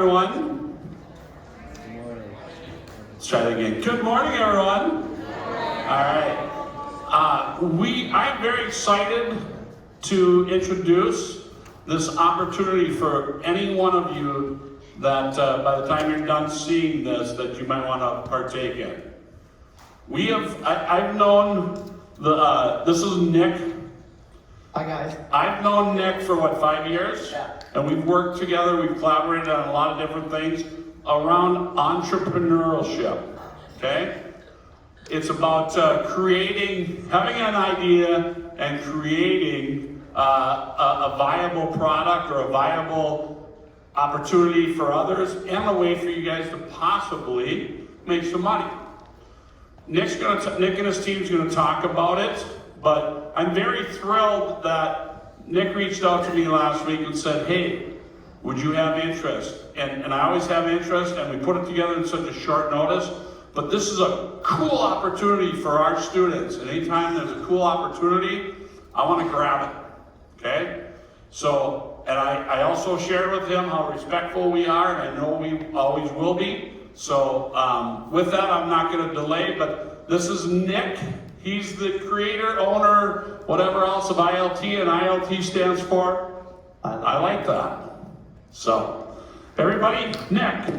everyone. Good morning. Let's try that again. Good morning, everyone. All right. I'm very excited to introduce this opportunity for any one of you that by the time you're done seeing this, that you might want to partake in. I've known this is Nick. Hi guys. I've known Nick for 5 years? Yeah. And we've worked together, we've collaborated on a lot of different things around entrepreneurship, okay? It's about having an idea and creating a viable product or a viable opportunity for others and a way for you guys to possibly make some money. Nick and his team's gonna talk about it, but I'm very thrilled that Nick reached out to me last week and said, hey, would you have interest? And I always have interest, and we put it together in such a short notice, but this is a cool opportunity for our students. And anytime there's a cool opportunity, I want to grab it, okay? So, and I also shared with him how respectful we are, and I know we always will be. So with that, I'm not going to delay, but this is Nick. He's the creator, owner, whatever else of ILT, and ILT stands for I like that. So, everybody, Nick.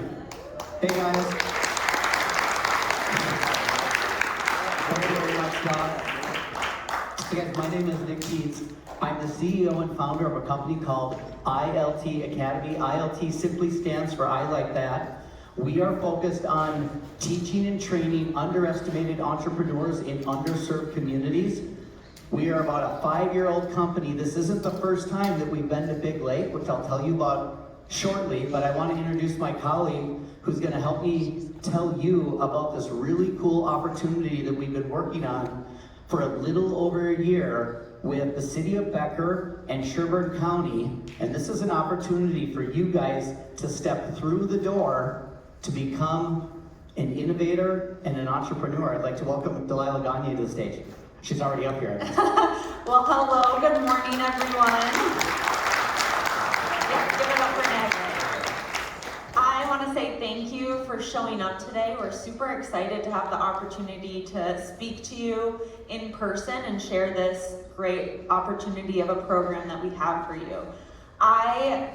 Hey guys. Thank you very much, Doc. Hey guys, my name is Nick Keats. I'm the CEO and founder of a company called ILT Academy. ILT simply stands for I Like That. We are focused on teaching and training underestimated entrepreneurs in underserved communities. We are about a 5-year-old company. This isn't the first time that we've been to Big Lake, which I'll tell you about shortly, but I want to introduce my colleague who's going to help me tell you about this really cool opportunity that we've been working on for a little over a year with the city of Becker and Sherburne County. And this is an opportunity for you guys to step through the door to become an innovator and an entrepreneur. I'd like to welcome Delilah Gagne to the stage. She's already up here. Well, hello, good morning, everyone. Yeah, give it up for Nick. I want to say thank you for showing up today. We're super excited to have the opportunity to speak to you in person and share this great opportunity of a program that we have for you. I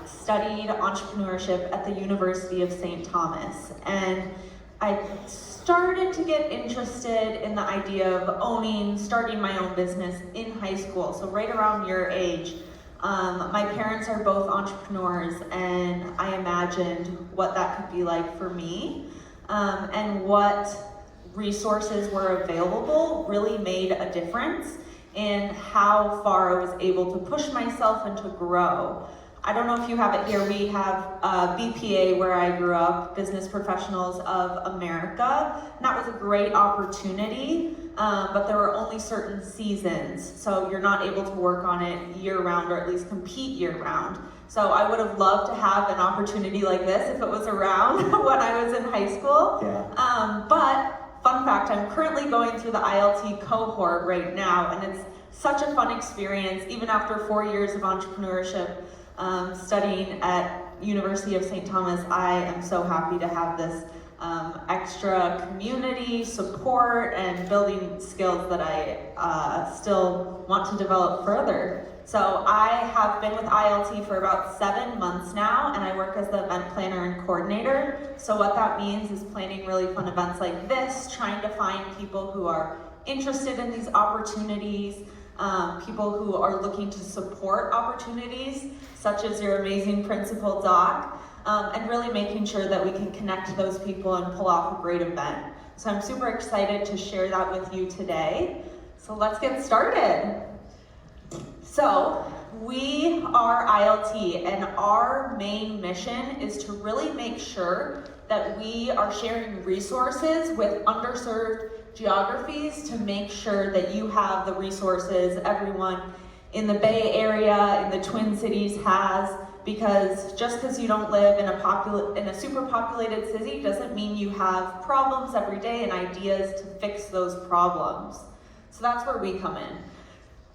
studied entrepreneurship at the University of St. Thomas, and I started to get interested in the idea of starting my own business in high school, so right around your age. My parents are both entrepreneurs, and I imagined what that could be like for me, and what resources were available really made a difference in how far I was able to push myself and to grow. I don't know if you have it here, we have BPA where I grew up, Business Professionals of America. And that was a great opportunity, but there were only certain seasons, so you're not able to work on it year round or at least compete year round. So I would have loved to have an opportunity like this if it was around when I was in high school. Yeah. But fun fact, I'm currently going through the ILT cohort right now, and it's such a fun experience, even after 4 years of entrepreneurship, studying at University of St. Thomas. I am so happy to have this extra community support and building skills that I still want to develop further. So I have been with ILT for about 7 months now, and I work as the event planner and coordinator. So what that means is planning really fun events like this, trying to find people who are interested in these opportunities, people who are looking to support opportunities, such as your amazing principal, Doc, and really making sure that we can connect those people and pull off a great event. So I'm super excited to share that with you today. So let's get started. So we are ILT, and our main mission is to really make sure that we are sharing resources with underserved geographies to make sure that you have the resources everyone in the Bay Area, in the Twin Cities has, because just because you don't live in a super populated city doesn't mean you have problems every day and ideas to fix those problems. So that's where we come in.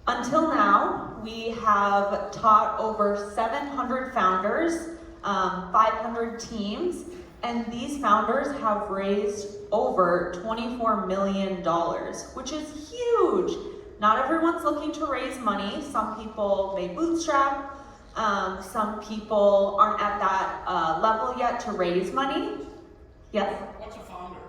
Until now, we have taught over 700 founders 500 teams, and these founders have raised over $24 million, which is huge. Not everyone's looking to raise money. Some people may bootstrap. Some people aren't at that level yet to raise money. Yes? What's a founder?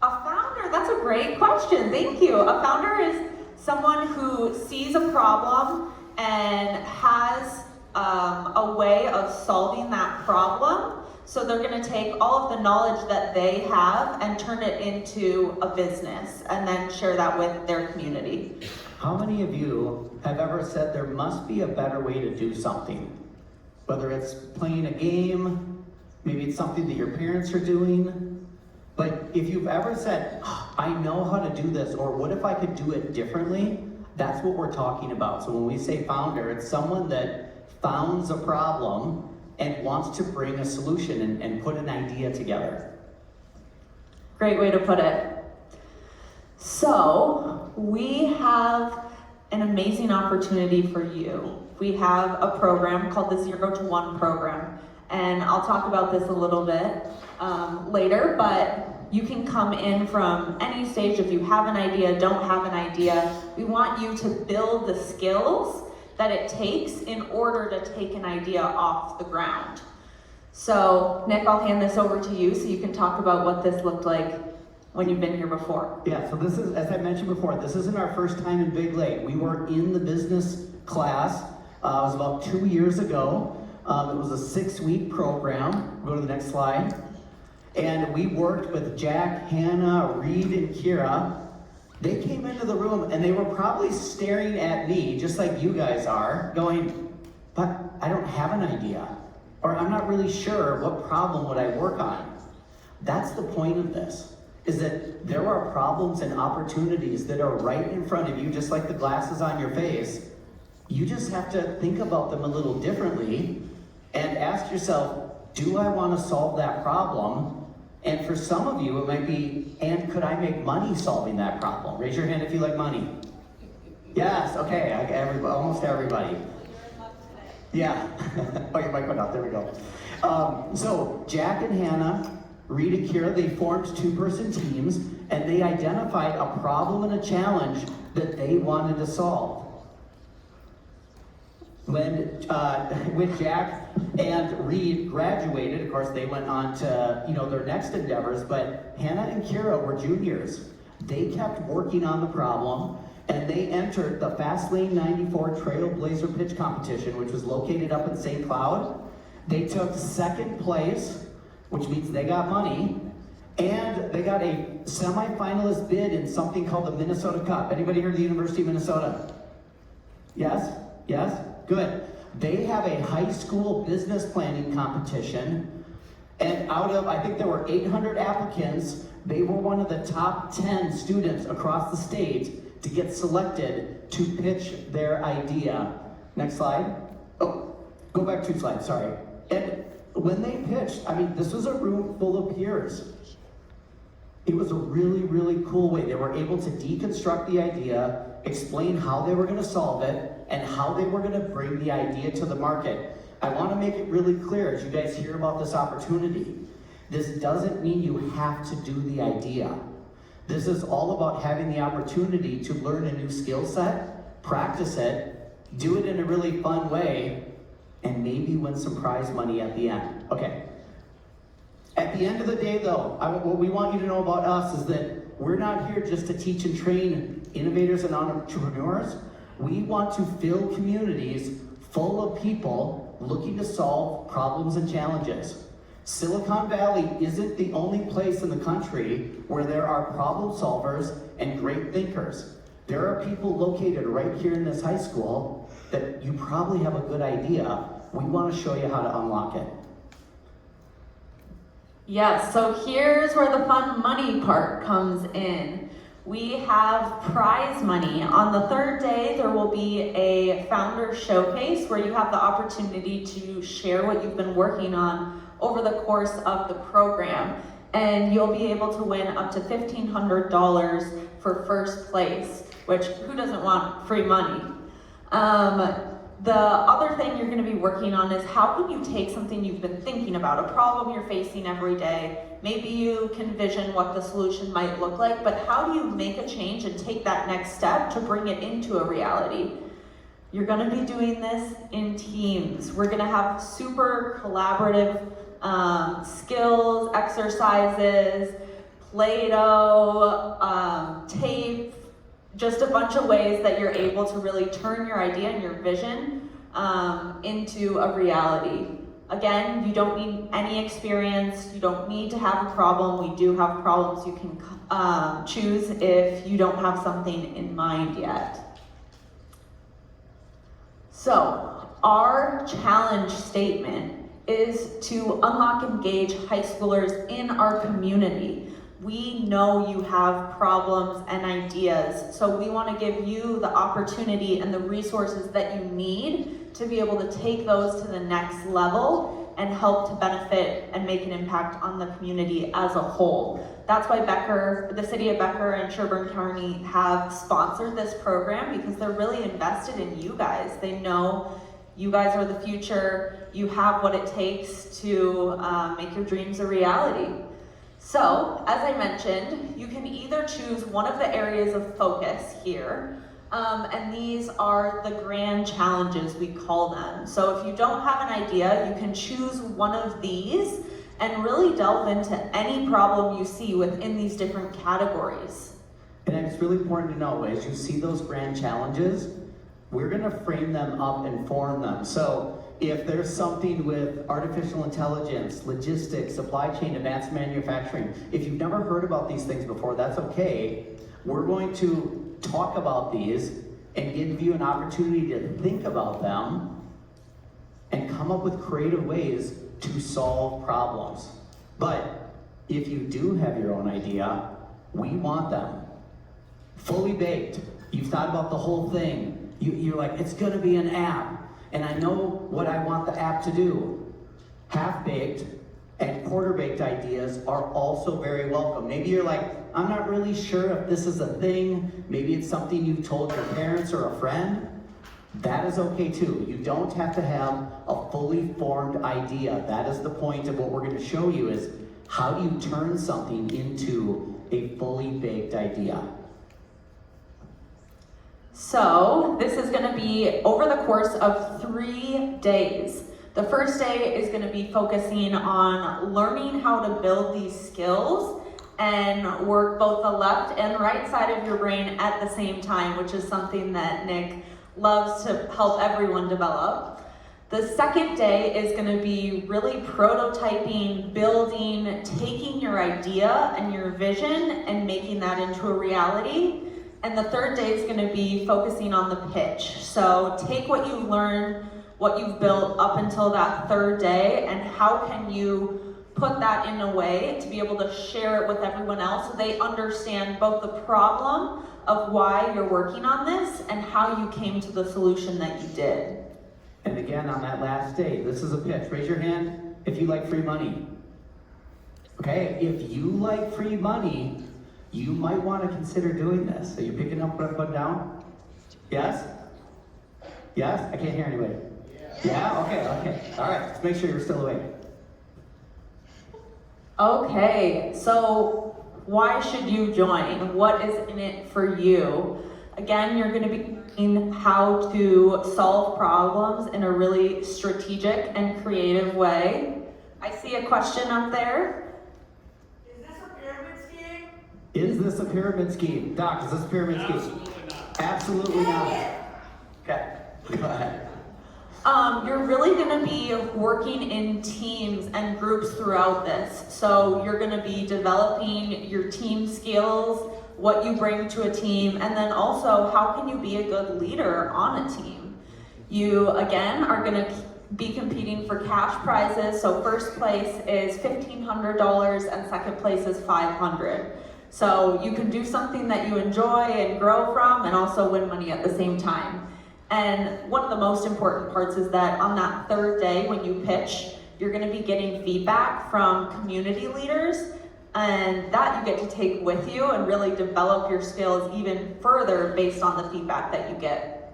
A founder, that's a great question. Thank you. A founder is someone who sees a problem and has a way of solving that problem. So they're going to take all of the knowledge that they have and turn it into a business and then share that with their community. How many of you have ever said there must be a better way to do something? Whether it's playing a game, maybe it's something that your parents are doing. But if you've ever said, I know how to do this, or what if I could do it differently? That's what we're talking about. So when we say founder, it's someone that founds a problem and wants to bring a solution and put an idea together. Great way to put it. So we have an amazing opportunity for you. We have a program called the 0 to 1 program, and I'll talk about this a little bit later, but you can come in from any stage. If you have an idea, don't have an idea, we want you to build the skills that it takes in order to take an idea off the ground. So Nick, I'll hand this over to you so you can talk about what this looked like when you've been here before. Yeah, so this is, as I mentioned before, this isn't our first time in Big Lake. We were in the business class, it was about 2 years ago. It was a 6-week program. Go to the next slide. And we worked with Jack, Hannah, Reed, and Kira. They came into the room and they were probably staring at me, just like you guys are, going, but I don't have an idea. Or I'm not really sure what problem would I work on. That's the point of this, is that there are problems and opportunities that are right in front of you, just like the glasses on your face. You just have to think about them a little differently and ask yourself, do I want to solve that problem? And for some of you, it might be, and could I make money solving that problem? Raise your hand if you like money. Yes, okay, almost everybody. Yeah, oh, your mic went out, there we go. So Jack and Hannah, Reed and Kira, they formed 2-person teams, and they identified a problem and a challenge that they wanted to solve. When Jack and Reed graduated, of course, they went on to their next endeavors, but Hannah and Kira were juniors. They kept working on the problem, and they entered the Fastlane 94 Trailblazer Pitch Competition, which was located up in St. Cloud. They took 2nd place, which means they got money, and they got a semifinalist bid in something called the Minnesota Cup. Anybody heard of the University of Minnesota? Yes? Yes? Good. They have a high school business planning competition, and out of, I think there were 800 applicants, they were one of the top 10 students across the state to get selected to pitch their idea. Next slide. Oh, go back 2 slides, sorry. And when they pitched, this was a room full of peers. It was a really, really cool way. They were able to deconstruct the idea, explain how they were going to solve it, and how they were going to bring the idea to the market. I want to make it really clear as you guys hear about this opportunity. This doesn't mean you have to do the idea. This is all about having the opportunity to learn a new skill set, practice it, do it in a really fun way, and maybe win some prize money at the end. Okay. At the end of the day, though, what we want you to know about us is that we're not here just to teach and train innovators and entrepreneurs. We want to fill communities full of people looking to solve problems and challenges. Silicon Valley isn't the only place in the country where there are problem solvers and great thinkers. There are people located right here in this high school that you probably have a good idea. We want to show you how to unlock it. Yes, so here's where the fun money part comes in. We have prize money. On the 3rd day, there will be a founder showcase where you have the opportunity to share what you've been working on over the course of the program. And you'll be able to win up to $1,500 for 1st place, which who doesn't want free money? The other thing you're going to be working on is how can you take something you've been thinking about, a problem you're facing every day. Maybe you can envision what the solution might look like, but how do you make a change and take that next step to bring it into a reality? You're going to be doing this in teams. We're going to have super collaborative skills, exercises, Play-Doh, tape, just a bunch of ways that you're able to really turn your idea and your vision into a reality. Again, you don't need any experience, you don't need to have a problem. We do have problems you can choose if you don't have something in mind yet. So, our challenge statement is to unlock, engage high schoolers in our community. We know you have problems and ideas, so we want to give you the opportunity and the resources that you need to be able to take those to the next level and help to benefit and make an impact on the community as a whole. That's why the city of Becker and Sherburne County have sponsored this program, because they're really invested in you guys. They know you guys are the future. You have what it takes to make your dreams a reality. So, as I mentioned, you can either choose one of the areas of focus here, and these are the grand challenges, we call them. So if you don't have an idea, you can choose one of these and really delve into any problem you see within these different categories. And it's really important to know, as you see those grand challenges, we're going to frame them up and form them. So if there's something with artificial intelligence, logistics, supply chain, advanced manufacturing, if you've never heard about these things before, that's okay. We're going to talk about these and give you an opportunity to think about them and come up with creative ways to solve problems. But if you do have your own idea, we want them fully baked. You've thought about the whole thing. You're like, it's gonna be an app, and I know what I want the app to do. Half-baked and quarter-baked ideas are also very welcome. Maybe you're like, I'm not really sure if this is a thing. Maybe it's something you've told your parents or a friend. That is okay too. You don't have to have a fully formed idea. That is the point of what we're going to show you, is how do you turn something into a fully baked idea. So this is going to be over the course of 3 days. The first day is going to be focusing on learning how to build these skills and work both the left and right side of your brain at the same time, which is something that Nick loves to help everyone develop. The second day is going to be really prototyping, building, taking your idea and your vision and making that into a reality. And the third day is going to be focusing on the pitch. So take what you've learned, what you've built up until that third day, and how can you put that in a way to be able to share it with everyone else so they understand both the problem of why you're working on this and how you came to the solution that you did. And again, on that last day, this is a pitch. Raise your hand if you like free money. Okay, if you like free money, you might want to consider doing this. Are you picking up what I put down? Yes? Yes? I can't hear anybody. Yeah? Okay. All right, let's make sure you're still awake. Okay, so why should you join? What is in it for you? Again, you're going to be learning how to solve problems in a really strategic and creative way. I see a question up there. Is this a pyramid scheme? Is this a pyramid scheme? Doc, is this a pyramid scheme? Absolutely not. Absolutely not. Okay, go ahead. You're really going to be working in teams and groups throughout this. So you're going to be developing your team skills, what you bring to a team, and then also how can you be a good leader on a team. You, again, are going to be competing for cash prizes. So first place is $1,500 and second place is $500. So you can do something that you enjoy and grow from and also win money at the same time. And one of the most important parts is that on that third day when you pitch, you're going to be getting feedback from community leaders, and that you get to take with you and really develop your skills even further based on the feedback that you get.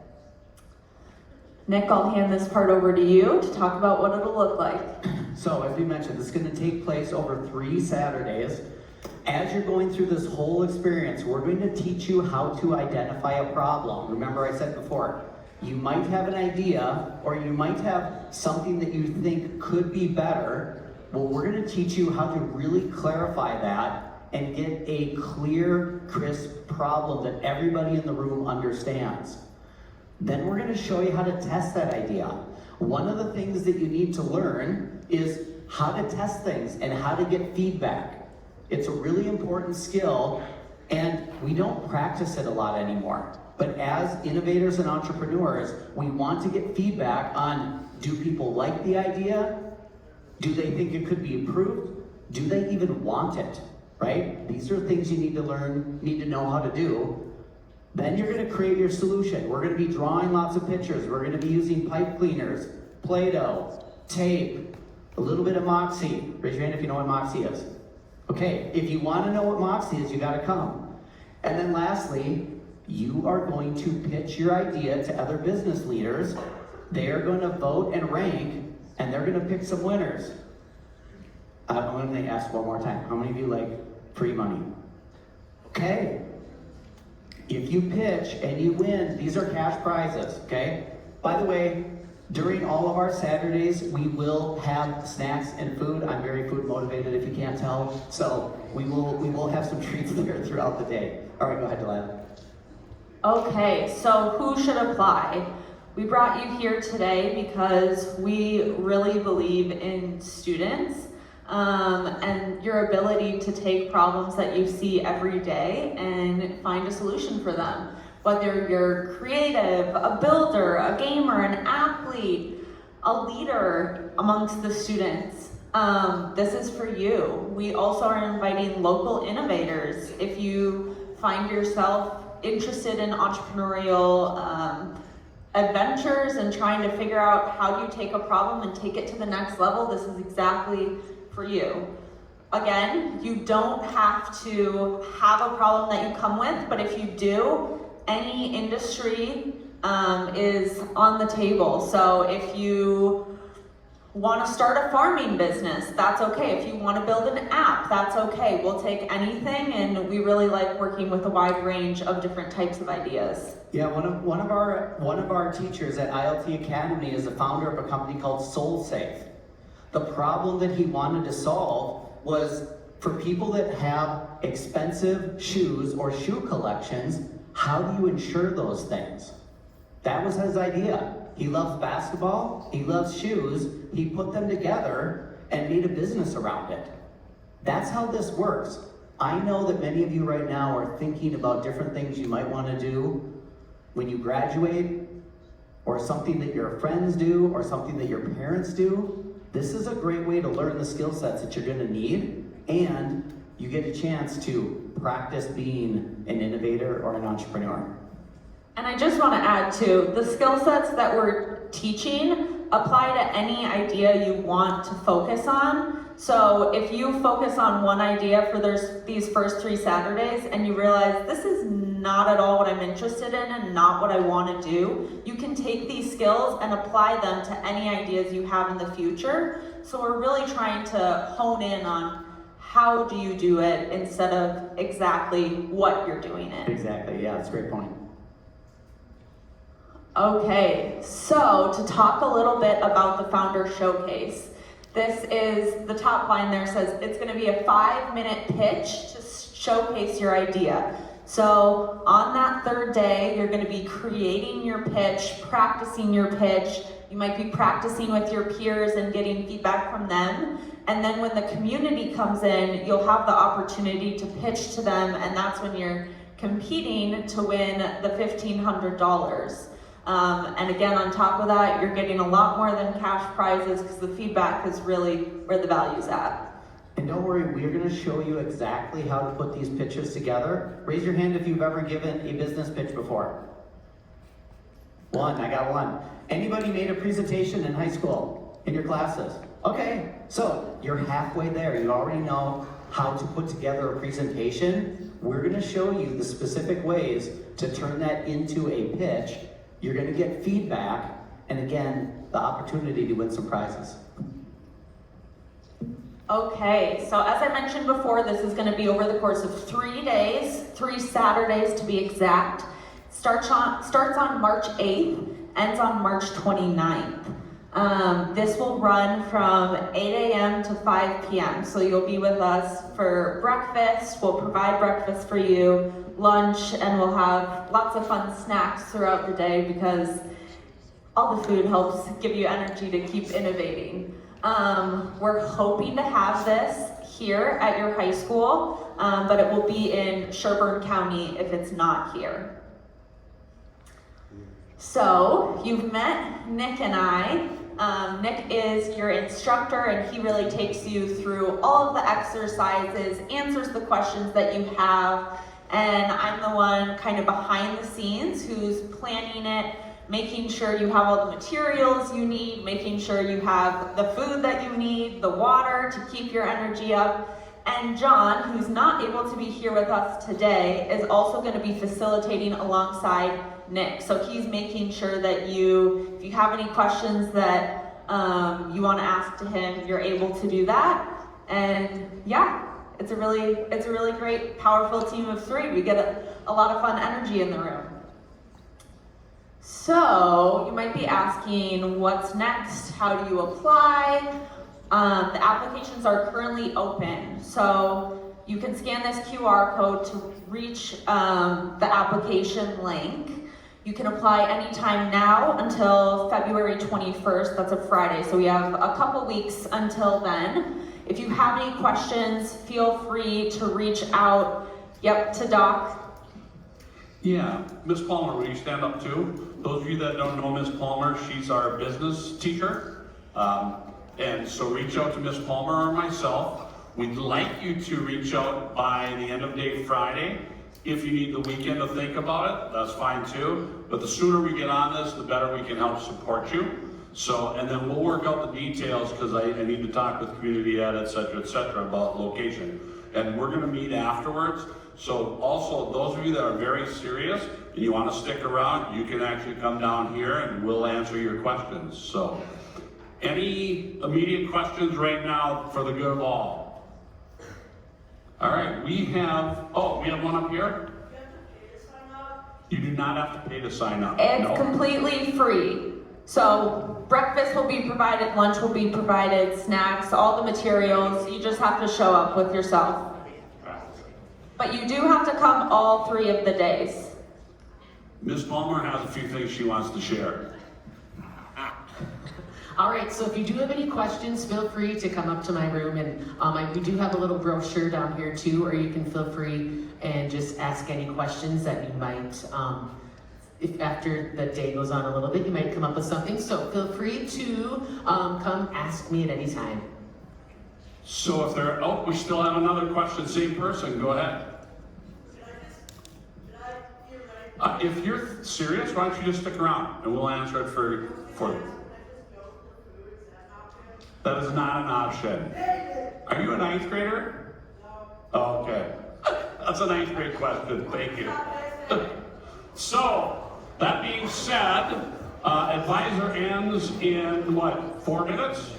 Nick, I'll hand this part over to you to talk about what it'll look like. So as we mentioned, this is going to take place over 3 Saturdays. As you're going through this whole experience, we're going to teach you how to identify a problem. Remember I said before, you might have an idea or you might have something that you think could be better. Well, we're going to teach you how to really clarify that and get a clear, crisp problem that everybody in the room understands. Then we're going to show you how to test that idea. One of the things that you need to learn is how to test things and how to get feedback. It's a really important skill, and we don't practice it a lot anymore. But as innovators and entrepreneurs, we want to get feedback on, do people like the idea? Do they think it could be improved? Do they even want it, right? These are things you need to learn, need to know how to do. Then you're going to create your solution. We're going to be drawing lots of pictures. We're going to be using pipe cleaners, Play-Doh, tape, a little bit of Moxie. Raise your hand if you know what Moxie is. Okay, if you want to know what Moxie is, you got to come. And then lastly, you are going to pitch your idea to other business leaders. They are going to vote and rank, and they're going to pick some winners. I'm going to ask one more time. How many of you like free money? Okay. If you pitch and you win, these are cash prizes, okay? By the way, during all of our Saturdays, we will have snacks and food. I'm very food motivated, if you can't tell. So we will have some treats there throughout the day. All right, go ahead, Delilah. Okay, so who should apply? We brought you here today because we really believe in students and your ability to take problems that you see every day and find a solution for them. Whether you're creative, a builder, a gamer, an athlete, a leader amongst the students, this is for you. We also are inviting local innovators. If you find yourself interested in entrepreneurial adventures and trying to figure out how do you take a problem and take it to the next level, this is exactly for you. Again, you don't have to have a problem that you come with, but if you do, any industry is on the table. So if you want to start a farming business, that's okay. If you want to build an app, that's okay. We'll take anything, and we really like working with a wide range of different types of ideas. Yeah, one of our teachers at ILT Academy is the founder of a company called SoulSafe. The problem that he wanted to solve was for people that have expensive shoes or shoe collections, how do you insure those things? That was his idea. He loves basketball, he loves shoes, he put them together and made a business around it. That's how this works. I know that many of you right now are thinking about different things you might want to do when you graduate, or something that your friends do, or something that your parents do. This is a great way to learn the skill sets that you're going to need, and you get a chance to practice being an innovator or an entrepreneur. And I just want to add too, the skill sets that we're teaching apply to any idea you want to focus on. So if you focus on one idea for these first 3 Saturdays and you realize this is not at all what I'm interested in and not what I want to do, you can take these skills and apply them to any ideas you have in the future. So we're really trying to hone in on how do you do it instead of exactly what you're doing it. Exactly, yeah, that's a great point. Okay, so to talk a little bit about the Founder Showcase. This is, the top line there says, it's going to be a 5-minute pitch to showcase your idea. So on that 3rd day, you're going to be creating your pitch, practicing your pitch. You might be practicing with your peers and getting feedback from them. And then when the community comes in, you'll have the opportunity to pitch to them, and that's when you're competing to win the $1,500. And again, on top of that, you're getting a lot more than cash prizes because the feedback is really where the value's at. And don't worry, we're going to show you exactly how to put these pitches together. Raise your hand if you've ever given a business pitch before. One, I got one. Anybody made a presentation in high school, in your classes? Okay, so you're halfway there. You already know how to put together a presentation. We're going to show you the specific ways to turn that into a pitch. You're going to get feedback, and again, the opportunity to win some prizes. Okay, so as I mentioned before, this is going to be over the course of 3 days, 3 Saturdays to be exact. Starts on March 8th, ends on March 29th. This will run from 8 a.m. to 5 p.m. So you'll be with us for breakfast. We'll provide breakfast for you, lunch, and we'll have lots of fun snacks throughout the day because all the food helps give you energy to keep innovating. We're hoping to have this here at your high school, but it will be in Sherburne County if it's not here. So you've met Nick and I. Nick is your instructor and he really takes you through all of the exercises, answers the questions that you have, and I'm the one kind of behind the scenes who's planning it, making sure you have all the materials you need, making sure you have the food that you need, the water to keep your energy up. And John, who's not able to be here with us today, is also going to be facilitating alongside Nick. So he's making sure that if you have any questions that you want to ask to him, you're able to do that. And yeah, it's a really great, powerful team of 3. We get a lot of fun energy in the room. So you might be asking, what's next? How do you apply? The applications are currently open, so you can scan this QR code to reach the application link. You can apply anytime now until February 21st, that's a Friday, so we have a couple weeks until then. If you have any questions, feel free to reach out, to Doc. Yeah, Miss Palmer, will you stand up too? Those of you that don't know Miss Palmer, she's our business teacher. And so reach out to Miss Palmer or myself. We'd like you to reach out by the end of day Friday. If you need the weekend to think about it, that's fine too. But the sooner we get on this, the better we can help support you. So, and then we'll work out the details because I need to talk with community ed, et cetera, about location. And we're gonna meet afterwards. So also, those of you that are very serious and you wanna stick around, you can actually come down here and we'll answer your questions. So, any immediate questions right now for the good of all? All right, we have one up here. You do not have to pay to sign up. It's completely free. So breakfast will be provided, lunch will be provided, snacks, all the materials. You just have to show up with yourself. But you do have to come all 3 of the days. Ms. Palmer has a few things she wants to share. All right, so if you do have any questions, feel free to come up to my room, and we do have a little brochure down here too, or you can feel free and just ask any questions that you might, if after the day goes on a little bit, you might come up with something. So feel free to come ask me at any time. So if we still have another question, same person, go ahead. If you're serious, why don't you just stick around and we'll answer it for you. That is not an option. Are you a 9th grader? No. Oh, okay. That's a 9th grade question. Thank you. So, that being said, advisor ends in what, 4 minutes?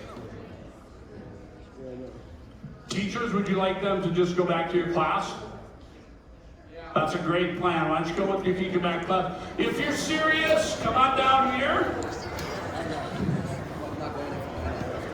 Teachers, would you like them to just go back to your class? That's a great plan. Why don't you go with your teacher back to class? If you're serious, come on down here.